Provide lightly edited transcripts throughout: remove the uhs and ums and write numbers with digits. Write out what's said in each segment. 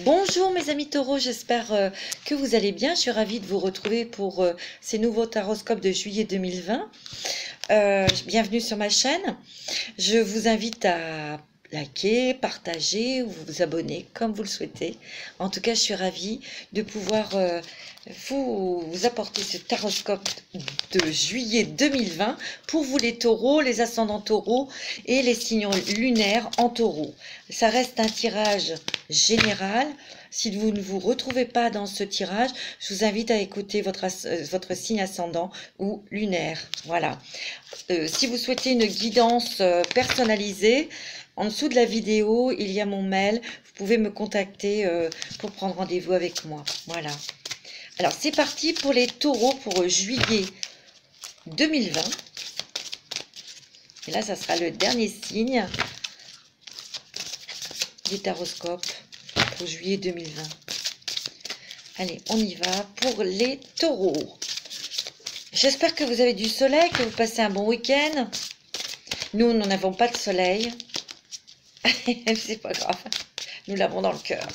Bonjour mes amis taureaux, j'espère que vous allez bien. Je suis ravie de vous retrouver pour ces nouveaux taroscopes de juillet 2020. Bienvenue sur ma chaîne. Je vous invite à liker, partager ou vous abonner comme vous le souhaitez. En tout cas, je suis ravie de pouvoir vous apporter ce taroscope de juillet 2020 pour vous les taureaux, les ascendants taureaux et les signes lunaires en taureau. Ça reste un tirage général. Si vous ne vous retrouvez pas dans ce tirage, je vous invite à écouter votre signe ascendant ou lunaire. Voilà. Si vous souhaitez une guidance personnalisée, en dessous de la vidéo, il y a mon mail. Vous pouvez me contacter pour prendre rendez-vous avec moi. Voilà. Alors, c'est parti pour les taureaux pour juillet 2020. Et là, ça sera le dernier signe du taroscope pour juillet 2020. Allez, on y va pour les taureaux. J'espère que vous avez du soleil, que vous passez un bon week-end. Nous n'avons pas de soleil. C'est pas grave. Nous l'avons dans le cœur.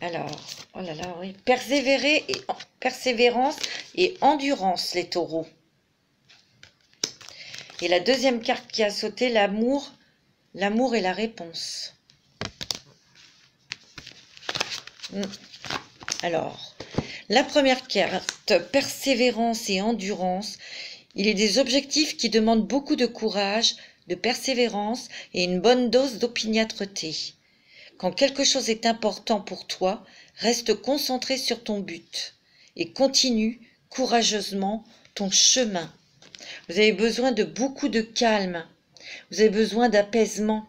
Alors, oh là là, oui. Persévérance et endurance, les taureaux. Et la deuxième carte qui a sauté, l'amour. L'amour est la réponse. Alors, la première carte, persévérance et endurance. Il est des objectifs qui demandent beaucoup de courage, de persévérance et une bonne dose d'opiniâtreté. Quand quelque chose est important pour toi, reste concentré sur ton but et continue courageusement ton chemin. Vous avez besoin de beaucoup de calme, vous avez besoin d'apaisement,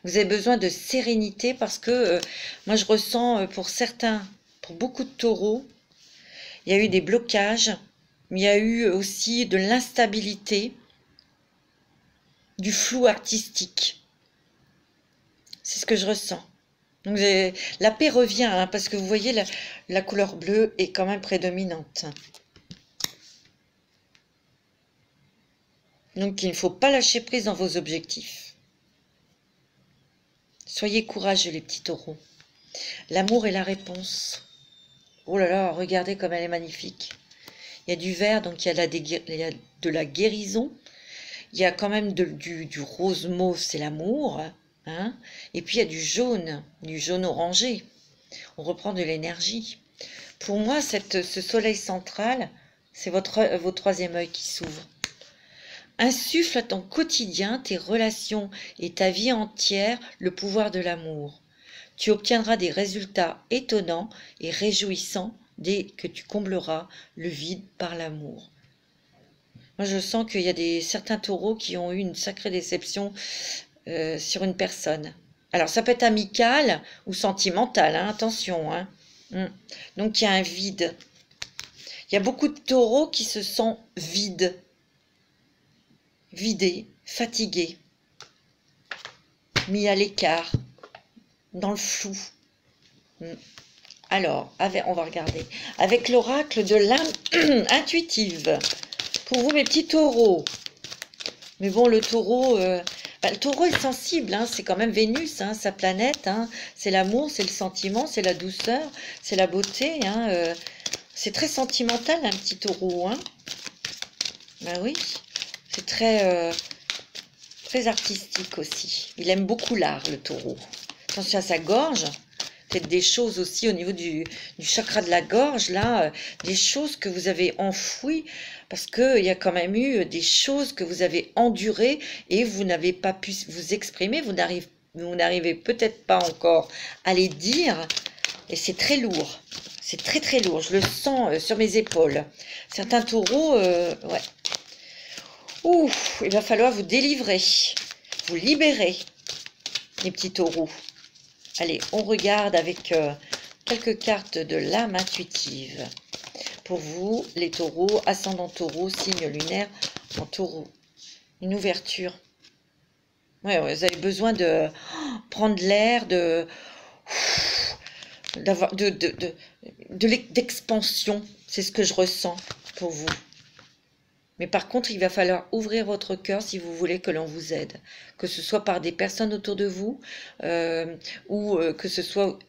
vous avez besoin de sérénité parce que moi je ressens pour beaucoup de taureaux, il y a eu des blocages, mais il y a eu aussi de l'instabilité, du flou artistique. C'est ce que je ressens. Donc la paix revient, hein, parce que vous voyez, la couleur bleue est quand même prédominante. Donc il ne faut pas lâcher prise dans vos objectifs. Soyez courageux les petits taureaux. L'amour est la réponse. Oh là là, regardez comme elle est magnifique. Il y a du vert, donc il y a de la guérison. Il y a quand même du rose mauve, c'est l'amour. Hein, et puis il y a du jaune orangé. On reprend de l'énergie. Pour moi, ce soleil central, c'est votre troisième œil qui s'ouvre. Insuffle à ton quotidien, tes relations et ta vie entière le pouvoir de l'amour. Tu obtiendras des résultats étonnants et réjouissants dès que tu combleras le vide par l'amour. Moi, je sens qu'il y a certains taureaux qui ont eu une sacrée déception sur une personne. Alors, ça peut être amical ou sentimental, hein, attention. Hein. Donc, il y a un vide. Il y a beaucoup de taureaux qui se sentent vides. Vidés, fatigués, mis à l'écart, dans le flou. Alors, on va regarder. Avec l'oracle de l'âme intuitive. Pour vous, mes petits taureaux. Mais bon, le taureau est sensible, hein, c'est quand même Vénus, hein, sa planète. Hein, c'est l'amour, c'est le sentiment, c'est la douceur, c'est la beauté. Hein, c'est très sentimental, un petit taureau. Hein. Ben oui, c'est très artistique aussi. Il aime beaucoup l'art, le taureau. Attention à sa gorge. Peut-être des choses aussi au niveau du chakra de la gorge, là, des choses que vous avez enfouies, parce qu'il y a quand même eu des choses que vous avez endurées et vous n'avez pas pu vous exprimer, vous n'arrivez peut-être pas encore à les dire, et c'est très lourd, c'est très très lourd, je le sens sur mes épaules. Certains taureaux, ouais. Ouh, il va falloir vous délivrer, vous libérer, les petits taureaux. Allez, on regarde avec quelques cartes de l'âme intuitive. Pour vous, les taureaux, ascendant taureau, signe lunaire en taureau. Une ouverture. Ouais, vous avez besoin de prendre l'air, d'expansion. C'est ce que je ressens pour vous. Mais par contre, il va falloir ouvrir votre cœur si vous voulez que l'on vous aide. Que ce soit par des personnes autour de vous, ou que ce soit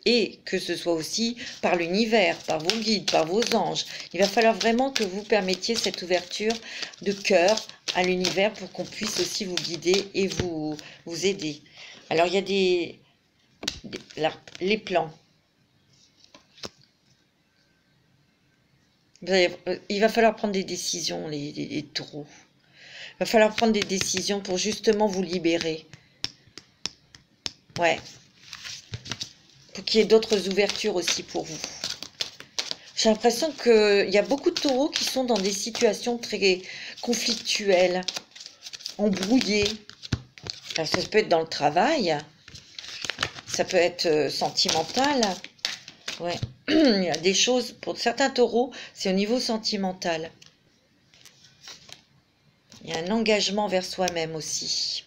aussi par l'univers, par vos guides, par vos anges. Il va falloir vraiment que vous permettiez cette ouverture de cœur à l'univers pour qu'on puisse aussi vous guider et vous aider. Alors, il y a les plans. Il va falloir prendre des décisions, les taureaux. Il va falloir prendre des décisions pour justement vous libérer. Ouais. Pour qu'il y ait d'autres ouvertures aussi pour vous. J'ai l'impression qu'il y a beaucoup de taureaux qui sont dans des situations très conflictuelles, embrouillées. Alors, ça peut être dans le travail, ça peut être sentimental. Ouais. Il y a des choses, pour certains taureaux, c'est au niveau sentimental. Il y a un engagement vers soi-même aussi.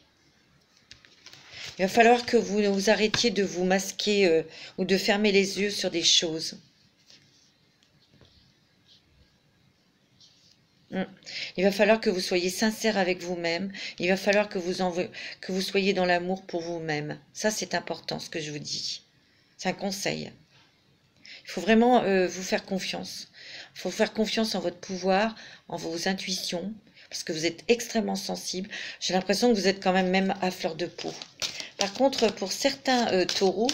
Il va falloir que vous arrêtiez de vous masquer ou de fermer les yeux sur des choses. Il va falloir que vous soyez sincère avec vous-même. Il va falloir que vous soyez dans l'amour pour vous-même. Ça, c'est important, ce que je vous dis. C'est un conseil. Il faut vraiment vous faire confiance. Il faut faire confiance en votre pouvoir, en vos intuitions, parce que vous êtes extrêmement sensible. J'ai l'impression que vous êtes quand même à fleur de peau. Par contre, pour certains taureaux,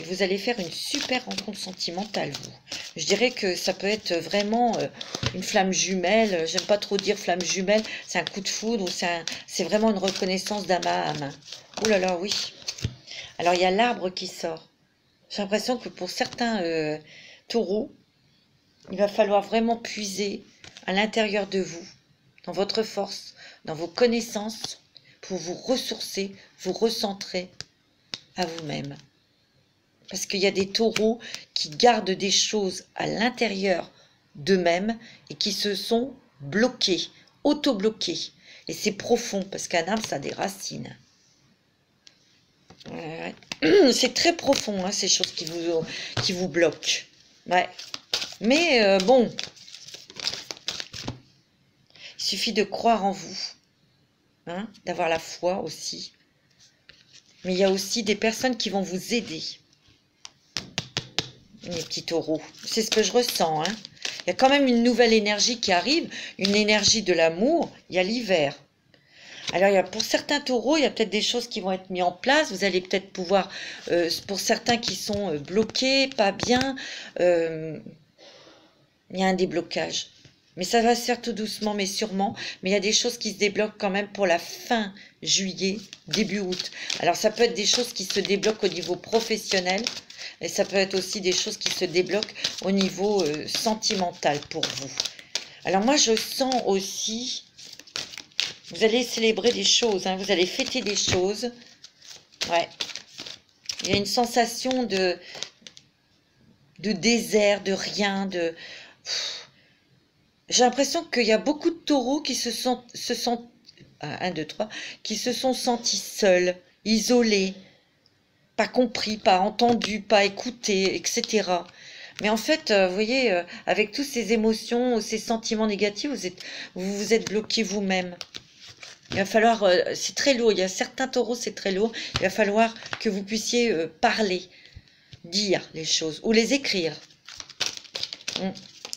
vous allez faire une super rencontre sentimentale, vous. Je dirais que ça peut être vraiment une flamme jumelle. J'aime pas trop dire flamme jumelle. C'est un coup de foudre ou c'est vraiment une reconnaissance d'âme à âme. Ouh là là, oui. Alors, il y a l'arbre qui sort. J'ai l'impression que pour certains taureaux, il va falloir vraiment puiser à l'intérieur de vous, dans votre force, dans vos connaissances, pour vous ressourcer, vous recentrer à vous-même. Parce qu'il y a des taureaux qui gardent des choses à l'intérieur d'eux-mêmes et qui se sont bloqués, auto-bloqués. Et c'est profond, parce qu'un arbre, ça a des racines. Ouais. C'est très profond, hein, ces choses qui vous bloquent. Ouais. Mais bon, il suffit de croire en vous, hein, d'avoir la foi aussi. Mais il y a aussi des personnes qui vont vous aider. Les petits taureaux, c'est ce que je ressens. Hein. Il y a quand même une nouvelle énergie qui arrive, une énergie de l'amour. Il y a l'hiver. Alors, pour certains taureaux, il y a peut-être des choses qui vont être mises en place. Vous allez peut-être pouvoir, pour certains qui sont bloqués, pas bien, il y a un déblocage. Mais ça va se faire tout doucement, mais sûrement. Mais il y a des choses qui se débloquent quand même pour la fin juillet, début août. Alors, ça peut être des choses qui se débloquent au niveau professionnel. Et ça peut être aussi des choses qui se débloquent au niveau sentimental pour vous. Alors, moi, je sens aussi... Vous allez célébrer des choses, hein, vous allez fêter des choses. Ouais. Il y a une sensation de désert, de rien, J'ai l'impression qu'il y a beaucoup de taureaux qui se sentent 1, 2, 3, qui se sont sentis seuls, isolés, pas compris, pas entendus, pas écoutés, etc. Mais en fait, vous voyez, avec toutes ces émotions, ces sentiments négatifs, vous vous êtes bloqué vous-même. Il va falloir, c'est très lourd, il y a certains taureaux, c'est très lourd, il va falloir que vous puissiez parler, dire les choses, ou les écrire.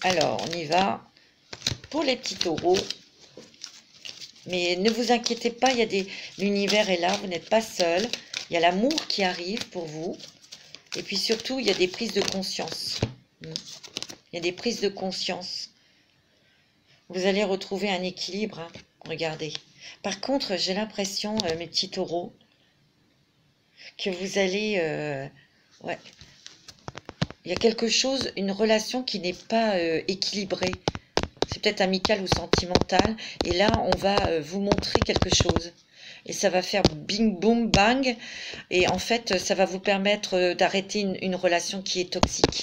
Alors, on y va pour les petits taureaux. Mais ne vous inquiétez pas, l'univers est là, vous n'êtes pas seul. Il y a l'amour qui arrive pour vous. Et puis surtout, il y a des prises de conscience. Il y a des prises de conscience. Vous allez retrouver un équilibre, hein. Regardez. Par contre, j'ai l'impression, mes petits taureaux, que vous allez... ouais. Il y a quelque chose, une relation qui n'est pas équilibrée. C'est peut-être amical ou sentimental. Et là, on va vous montrer quelque chose. Et ça va faire bing, boum, bang. Et en fait, ça va vous permettre d'arrêter une relation qui est toxique.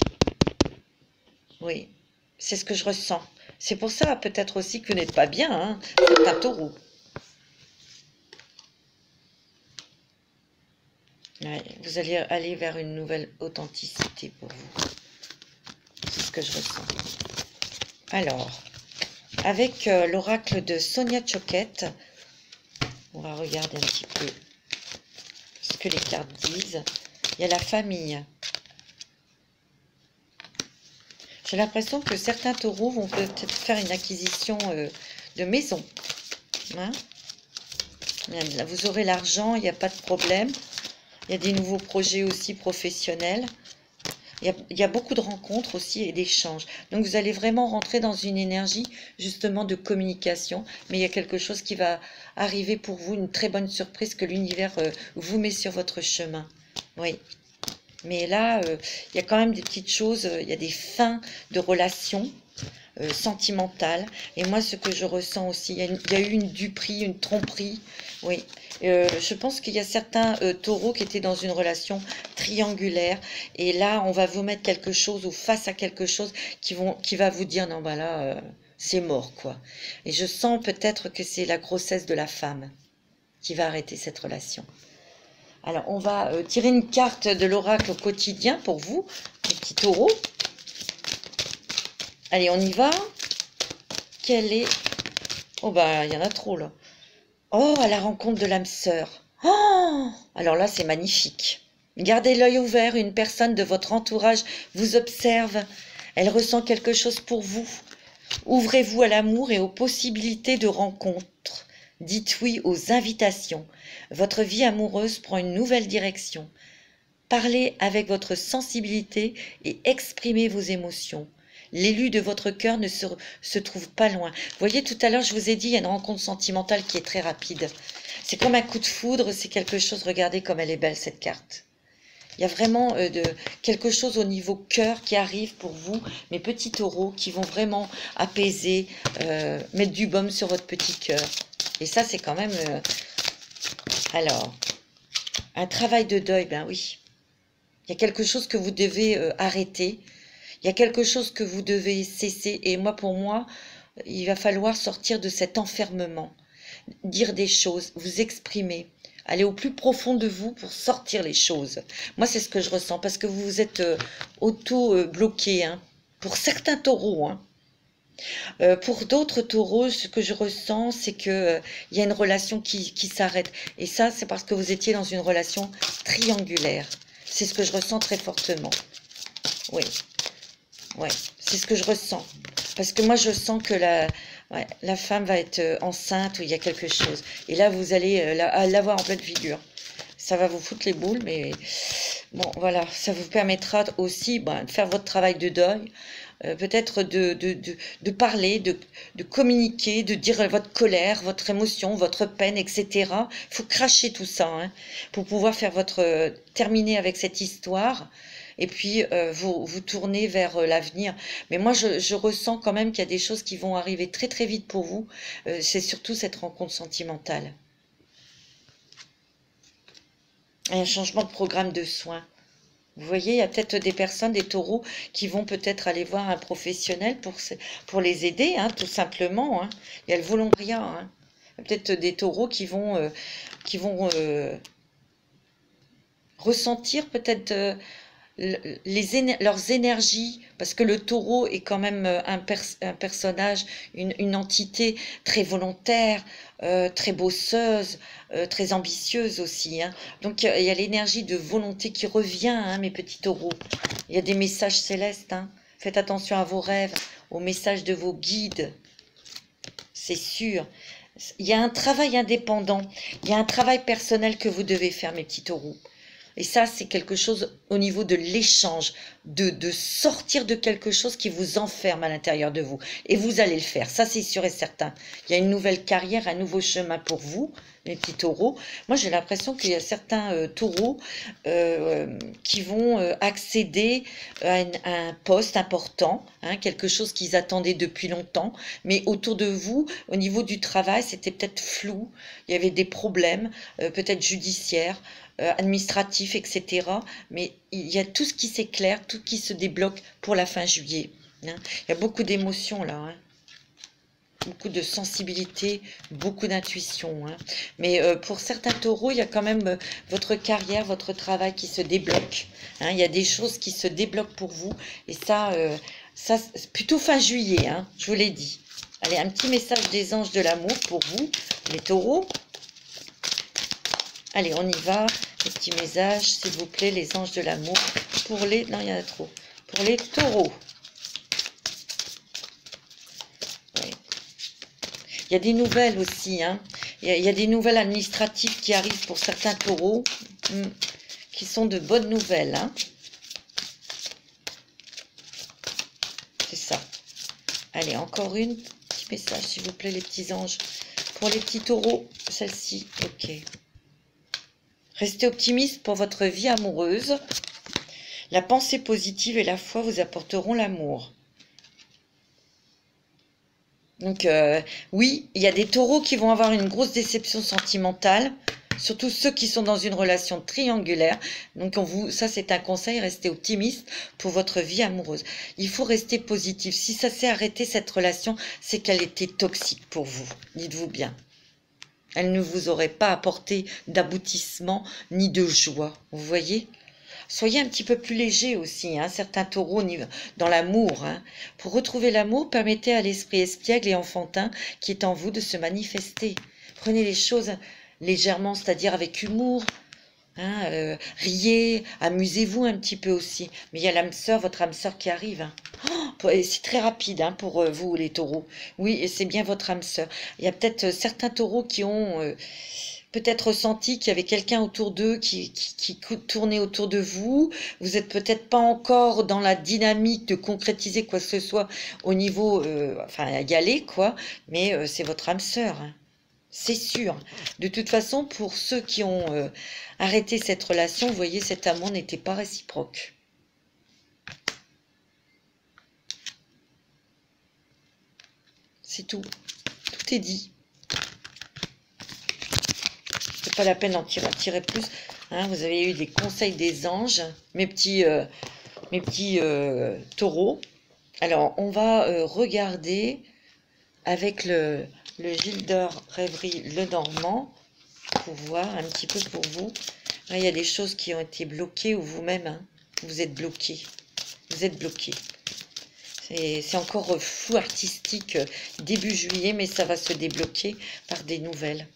Oui, c'est ce que je ressens. C'est pour ça, peut-être aussi que vous n'êtes pas bien. Hein. C'est un taureau. Ouais, vous allez aller vers une nouvelle authenticité pour vous. C'est ce que je ressens. Alors, avec l'oracle de Sonia Choquette. On va regarder un petit peu ce que les cartes disent. Il y a la famille. J'ai l'impression que certains taureaux vont peut-être faire une acquisition de maison. Hein? Vous aurez l'argent, il n'y a pas de problème. Il y a des nouveaux projets aussi professionnels. Il y a beaucoup de rencontres aussi et d'échanges. Donc vous allez vraiment rentrer dans une énergie justement de communication. Mais il y a quelque chose qui va arriver pour vous, une très bonne surprise que l'univers vous met sur votre chemin. Oui. Mais là, il y a quand même des petites choses, il y a des fins de relations sentimentales. Et moi, ce que je ressens aussi, il y a eu une duperie, une tromperie. Oui, je pense qu'il y a certains taureaux qui étaient dans une relation triangulaire. Et là, on va vous mettre quelque chose ou face à quelque chose qui va vous dire, non, bah là, c'est mort, quoi. Et je sens peut-être que c'est la grossesse de la femme qui va arrêter cette relation. Alors, on va tirer une carte de l'oracle au quotidien pour vous, les petits taureaux. Allez, on y va. Quelle est... Oh, bah, il y en a trop, là. Oh, à la rencontre de l'âme sœur. Oh, alors là, c'est magnifique. Gardez l'œil ouvert, une personne de votre entourage vous observe. Elle ressent quelque chose pour vous. Ouvrez-vous à l'amour et aux possibilités de rencontre. Dites oui aux invitations. Votre vie amoureuse prend une nouvelle direction. Parlez avec votre sensibilité et exprimez vos émotions. L'élu de votre cœur ne se trouve pas loin. Vous voyez, tout à l'heure, je vous ai dit, il y a une rencontre sentimentale qui est très rapide. C'est comme un coup de foudre, c'est quelque chose, regardez comme elle est belle cette carte. Il y a vraiment quelque chose au niveau cœur qui arrive pour vous, mes petits taureaux, qui vont vraiment apaiser, mettre du baume sur votre petit cœur. Et ça, c'est quand même... Alors, un travail de deuil, ben oui. Il y a quelque chose que vous devez arrêter. Il y a quelque chose que vous devez cesser. Et moi, pour moi, il va falloir sortir de cet enfermement. Dire des choses, vous exprimer. Aller au plus profond de vous pour sortir les choses. Moi, c'est ce que je ressens. Parce que vous vous êtes auto-bloqué. Hein, pour certains taureaux, hein. Pour d'autres taureaux, ce que je ressens, c'est que il y a une relation qui s'arrête. Et ça, c'est parce que vous étiez dans une relation triangulaire. C'est ce que je ressens très fortement. Oui, ouais, c'est ce que je ressens. Parce que moi, je sens que la femme va être enceinte ou il y a quelque chose. Et là, vous allez l'avoir en pleine figure. Ça va vous foutre les boules, mais bon, voilà, ça vous permettra aussi de faire votre travail de deuil. Peut-être de parler, de communiquer, de dire votre colère, votre émotion, votre peine, etc. Il faut cracher tout ça hein, pour pouvoir faire terminer avec cette histoire et puis vous tourner vers l'avenir. Mais moi, je ressens quand même qu'il y a des choses qui vont arriver très très vite pour vous. C'est surtout cette rencontre sentimentale. Et un changement de programme de soins. Vous voyez, il y a peut-être des personnes, des taureaux, qui vont peut-être aller voir un professionnel pour les aider, hein, tout simplement. Hein. Il y a le volontariat. Hein. Il y a peut-être des taureaux qui vont ressentir peut-être leurs énergies, parce que le taureau est quand même un personnage, une entité très volontaire, très bosseuse, très ambitieuse aussi. Hein. Donc il y a l'énergie de volonté qui revient, hein, mes petits taureaux. Il y a des messages célestes. Hein. Faites attention à vos rêves, aux messages de vos guides. C'est sûr. Il y a un travail indépendant, il y a un travail personnel que vous devez faire, mes petits taureaux. Et ça, c'est quelque chose au niveau de l'échange, de sortir de quelque chose qui vous enferme à l'intérieur de vous. Et vous allez le faire, ça c'est sûr et certain. Il y a une nouvelle carrière, un nouveau chemin pour vous, les petits taureaux. Moi, j'ai l'impression qu'il y a certains taureaux qui vont accéder à un poste important, hein, quelque chose qu'ils attendaient depuis longtemps. Mais autour de vous, au niveau du travail, c'était peut-être flou. Il y avait des problèmes, peut-être judiciaires, administratifs, etc. Mais il y a tout ce qui s'éclaire, tout qui se débloque pour la fin juillet. Hein. Il y a beaucoup d'émotions là, hein. Beaucoup de sensibilité, beaucoup d'intuition. Hein. Mais pour certains taureaux, il y a quand même votre carrière, votre travail qui se débloque. Hein. Il y a des choses qui se débloquent pour vous. Et ça, Ça, c'est plutôt fin juillet, hein, je vous l'ai dit. Allez, un petit message des anges de l'amour pour vous, les taureaux. Allez, on y va. Les petits messages, s'il vous plaît, les anges de l'amour. Pour les... Non, il y en a trop. Pour les taureaux. Ouais. Il y a des nouvelles aussi, hein. Il y a des nouvelles administratives qui arrivent pour certains taureaux, qui sont de bonnes nouvelles, hein. C'est ça. Allez, encore une. Petit message, s'il vous plaît, les petits anges. Pour les petits taureaux, celle-ci, ok. Restez optimiste pour votre vie amoureuse. La pensée positive et la foi vous apporteront l'amour. Donc, oui, il y a des taureaux qui vont avoir une grosse déception sentimentale, surtout ceux qui sont dans une relation triangulaire. Donc, ça, c'est un conseil, restez optimiste pour votre vie amoureuse. Il faut rester positif. Si ça s'est arrêté, cette relation, c'est qu'elle était toxique pour vous. Dites-vous bien. Elle ne vous aurait pas apporté d'aboutissement ni de joie. Vous voyez? Soyez un petit peu plus léger aussi, hein, certains taureaux dans l'amour. Hein. Pour retrouver l'amour, permettez à l'esprit espiègle et enfantin qui est en vous de se manifester. Prenez les choses légèrement, c'est-à-dire avec humour. Hein, riez, amusez-vous un petit peu aussi. Mais il y a l'âme sœur, votre âme sœur qui arrive. Hein. Oh, c'est très rapide hein, pour vous les taureaux. Oui, c'est bien votre âme sœur. Il y a peut-être certains taureaux qui ont peut-être ressenti qu'il y avait quelqu'un autour d'eux qui tournait autour de vous. Vous n'êtes peut-être pas encore dans la dynamique de concrétiser quoi que ce soit au niveau, enfin, y aller, quoi. Mais c'est votre âme sœur. Hein. C'est sûr. De toute façon, pour ceux qui ont arrêté cette relation, vous voyez, cet amour n'était pas réciproque. C'est tout. Tout est dit. C'est pas la peine d'en tirer plus. Hein, vous avez eu des conseils des anges, mes petits taureaux. Alors, on va regarder avec le Gildor Rêverie Le Normand pour voir un petit peu pour vous. Là, il y a des choses qui ont été bloquées ou vous-même, hein, vous êtes bloqué. Vous êtes bloqué. C'est encore fou artistique début juillet, mais ça va se débloquer par des nouvelles.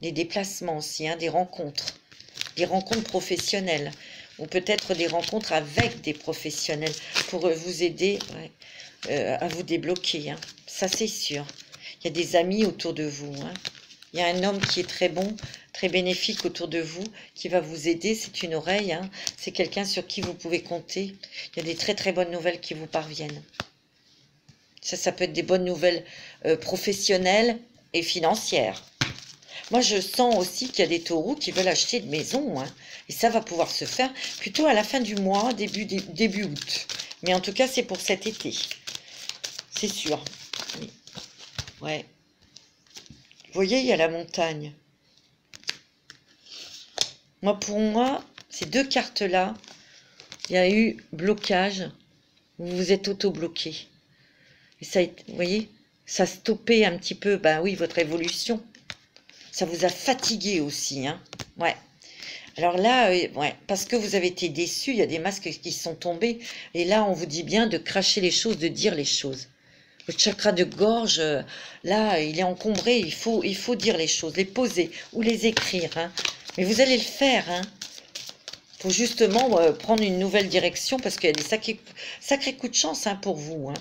Des déplacements aussi, hein, des rencontres professionnelles, ou peut-être des rencontres avec des professionnels pour vous aider à vous débloquer. Hein. Ça, c'est sûr. Il y a des amis autour de vous. Hein. Il y a un homme qui est très bon, très bénéfique autour de vous, qui va vous aider. C'est une oreille. Hein. C'est quelqu'un sur qui vous pouvez compter. Il y a des très très bonnes nouvelles qui vous parviennent. Ça peut être des bonnes nouvelles professionnelles et financières. Moi, je sens aussi qu'il y a des taureaux qui veulent acheter de maison. Hein, et ça va pouvoir se faire plutôt à la fin du mois, début août. Mais en tout cas, c'est pour cet été. C'est sûr. Oui. Ouais. Vous voyez, il y a la montagne. Pour moi, ces deux cartes-là, il y a eu blocage. Vous vous êtes auto-bloqué. Et ça, vous voyez, ça stoppait un petit peu, ben oui, votre évolution. Ça vous a fatigué aussi, hein. Ouais. Alors là, ouais, parce que vous avez été déçus, il y a des masques qui sont tombés. Et là, on vous dit bien de cracher les choses, de dire les choses. Le chakra de gorge, là, il est encombré. Il faut dire les choses, les poser ou les écrire. Hein. Mais vous allez le faire. Hein. Faut justement prendre une nouvelle direction parce qu'il y a des sacrés coups de chance hein, pour vous. Hein.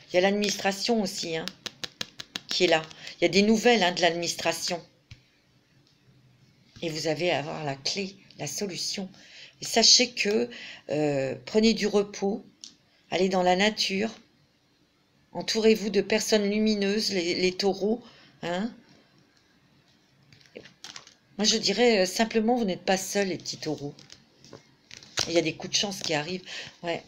Il y a l'administration aussi hein, qui est là. Il y a des nouvelles hein, de l'administration. Et vous avez à avoir la clé, la solution. Et sachez que prenez du repos, allez dans la nature, entourez-vous de personnes lumineuses, les taureaux. Hein. Moi, je dirais simplement, vous n'êtes pas seuls, les petits taureaux. Il y a des coups de chance qui arrivent. Ouais.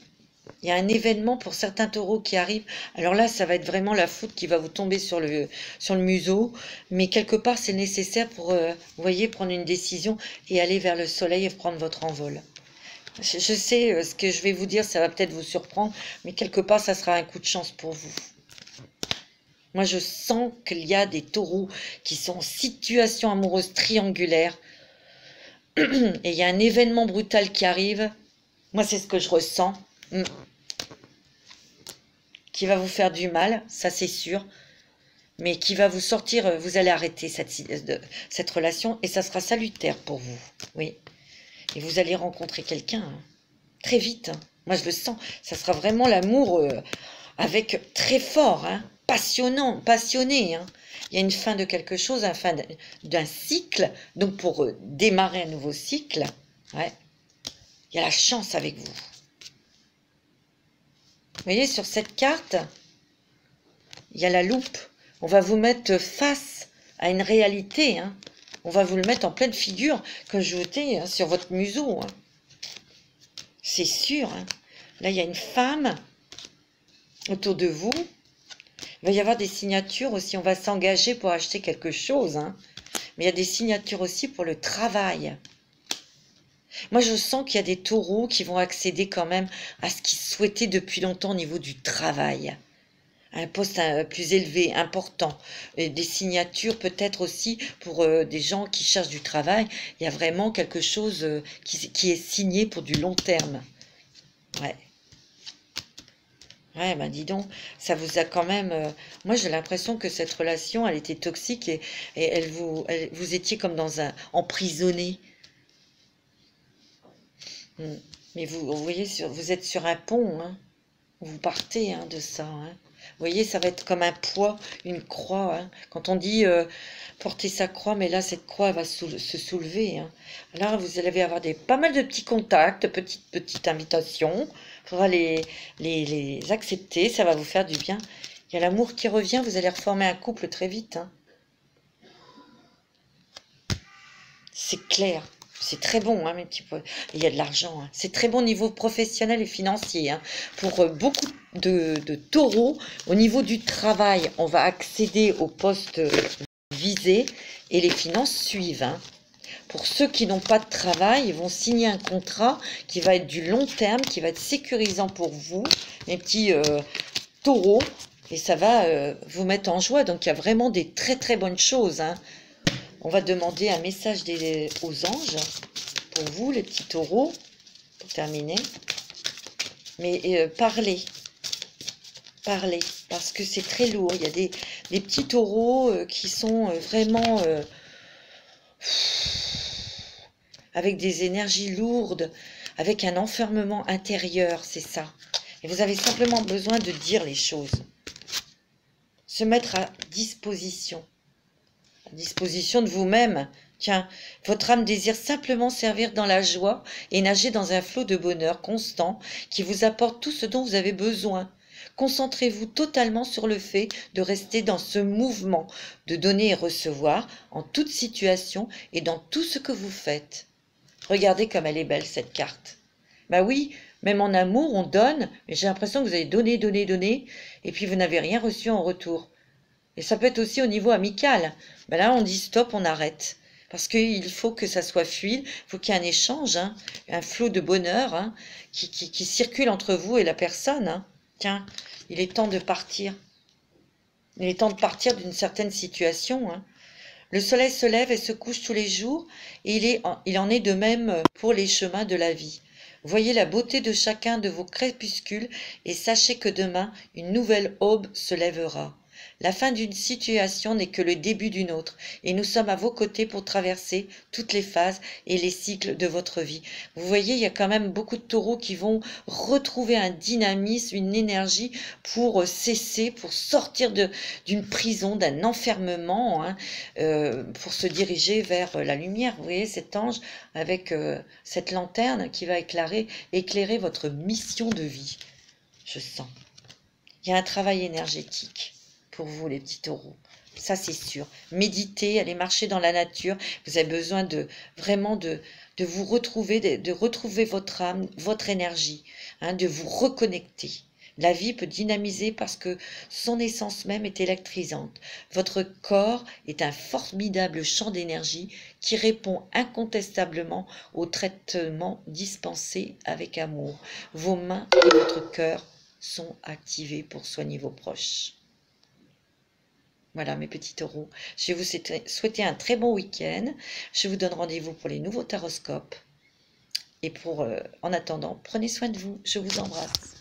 Il y a un événement pour certains taureaux qui arrive. Alors là, ça va être vraiment la foudre qui va vous tomber sur le museau. Mais quelque part, c'est nécessaire pour, vous voyez, prendre une décision et aller vers le soleil et prendre votre envol. Je sais, ce que je vais vous dire, ça va peut-être vous surprendre. Mais quelque part, ça sera un coup de chance pour vous. Moi, je sens qu'il y a des taureaux qui sont en situation amoureuse triangulaire. Et il y a un événement brutal qui arrive. Moi, c'est ce que je ressens. qui va vous faire du mal, ça c'est sûr, mais qui va vous sortir, vous allez arrêter cette relation et ça sera salutaire pour vous, oui. Et vous allez rencontrer quelqu'un très vite, hein. Moi je le sens, ça sera vraiment l'amour avec très fort, hein, passionnant, passionné, hein. Il y a une fin de quelque chose, une fin d'un cycle, donc pour démarrer un nouveau cycle, ouais, il y a la chance avec vous. Vous voyez, sur cette carte, il y a la loupe. On va vous mettre face à une réalité, hein. On va vous le mettre en pleine figure, comme je vous dis, hein, sur votre museau, hein. C'est sûr, hein. Là, il y a une femme autour de vous. Il va y avoir des signatures aussi. On va s'engager pour acheter quelque chose, hein. Mais il y a des signatures aussi pour le travail. Moi, je sens qu'il y a des taureaux qui vont accéder quand même à ce qu'ils souhaitaient depuis longtemps au niveau du travail. Un poste plus élevé, important. Et des signatures peut-être aussi pour des gens qui cherchent du travail. Il y a vraiment quelque chose qui est signé pour du long terme. Ouais. Ouais, ben dis donc, ça vous a quand même... moi, j'ai l'impression que cette relation, elle était toxique et vous étiez comme dans un... emprisonné. Mais vous voyez, vous êtes sur un pont, hein. Vous partez hein, de ça. Hein. Vous voyez, ça va être comme un poids, une croix. Hein. Quand on dit porter sa croix, mais là, cette croix va se soulever. Hein. Là, vous allez avoir pas mal de petits contacts, petites invitations. Il faudra les accepter, ça va vous faire du bien. Il y a l'amour qui revient, vous allez reformer un couple très vite. Hein. C'est clair. C'est très bon, hein, mes petits potes. Il y a de l'argent. Hein. C'est très bon au niveau professionnel et financier. Hein. Pour beaucoup de taureaux, au niveau du travail, on va accéder au poste visé et les finances suivent. Hein. Pour ceux qui n'ont pas de travail, ils vont signer un contrat qui va être du long terme, qui va être sécurisant pour vous, mes petits taureaux. Et ça va vous mettre en joie. Donc, il y a vraiment des très, très bonnes choses. Hein. On va demander un message aux anges, pour vous, les petits taureaux, pour terminer. Mais parlez, parce que c'est très lourd. Il y a des petits taureaux qui sont vraiment avec des énergies lourdes, avec un enfermement intérieur, c'est ça. Et vous avez simplement besoin de dire les choses. Se mettre à disposition de vous-même. Tiens, votre âme désire simplement servir dans la joie et nager dans un flot de bonheur constant qui vous apporte tout ce dont vous avez besoin. Concentrez-vous totalement sur le fait de rester dans ce mouvement, de donner et recevoir en toute situation et dans tout ce que vous faites. Regardez comme elle est belle cette carte. Bah oui, même en amour, on donne, mais j'ai l'impression que vous avez donné, et puis vous n'avez rien reçu en retour. Et ça peut être aussi au niveau amical. Ben là, on dit stop, on arrête. Parce qu'il faut que ça soit fluide, il faut qu'il y ait un échange, hein, un flot de bonheur hein, qui circule entre vous et la personne. Hein. Tiens, il est temps de partir. Il est temps de partir d'une certaine situation. Hein. Le soleil se lève et se couche tous les jours, et il en est de même pour les chemins de la vie. Voyez la beauté de chacun de vos crépuscules et sachez que demain, une nouvelle aube se lèvera. La fin d'une situation n'est que le début d'une autre, et nous sommes à vos côtés pour traverser toutes les phases et les cycles de votre vie. Vous voyez, il y a quand même beaucoup de taureaux qui vont retrouver un dynamisme, une énergie pour cesser, pour sortir d'une prison, d'un enfermement, hein, pour se diriger vers la lumière. Vous voyez cet ange avec cette lanterne qui va éclairer votre mission de vie. Je sens. Il y a un travail énergétique. Pour vous les petits taureaux, ça c'est sûr. Méditez, allez marcher dans la nature, vous avez besoin vraiment de vous retrouver, de retrouver votre âme, votre énergie, hein, de vous reconnecter. La vie peut dynamiser parce que son essence même est électrisante. Votre corps est un formidable champ d'énergie qui répond incontestablement aux traitements dispensés avec amour. Vos mains et votre cœur sont activés pour soigner vos proches. Voilà mes petits taureaux, je vais vous souhaiter un très bon week-end. Je vous donne rendez-vous pour les nouveaux taroscopes. Et en attendant, prenez soin de vous. Je vous embrasse.